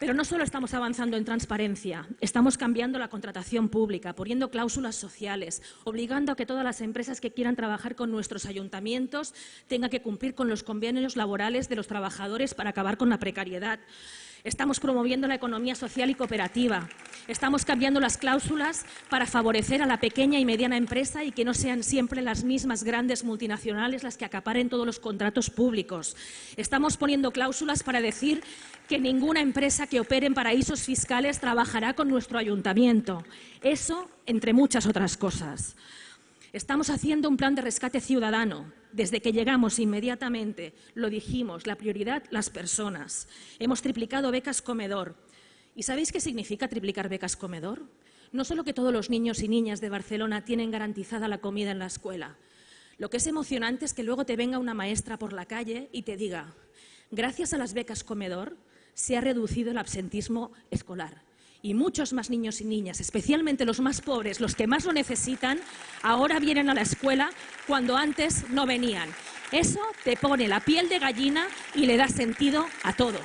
Pero no solo estamos avanzando en transparencia, estamos cambiando la contratación pública, poniendo cláusulas sociales, obligando a que todas las empresas que quieran trabajar con nuestros ayuntamientos tengan que cumplir con los convenios laborales de los trabajadores para acabar con la precariedad. Estamos promoviendo la economía social y cooperativa. Estamos cambiando las cláusulas para favorecer a la pequeña y mediana empresa y que no sean siempre las mismas grandes multinacionales las que acaparen todos los contratos públicos. Estamos poniendo cláusulas para decir que ninguna empresa que opere en paraísos fiscales trabajará con nuestro ayuntamiento. Eso, entre muchas otras cosas. Estamos haciendo un plan de rescate ciudadano. Desde que llegamos inmediatamente, lo dijimos, la prioridad, las personas. Hemos triplicado becas comedor. ¿Y sabéis qué significa triplicar becas comedor? No solo que todos los niños y niñas de Barcelona tienen garantizada la comida en la escuela. Lo que es emocionante es que luego te venga una maestra por la calle y te diga: gracias a las becas comedor se ha reducido el absentismo escolar. Y muchos más niños y niñas, especialmente los más pobres, los que más lo necesitan, ahora vienen a la escuela cuando antes no venían. Eso te pone la piel de gallina y le da sentido a todo.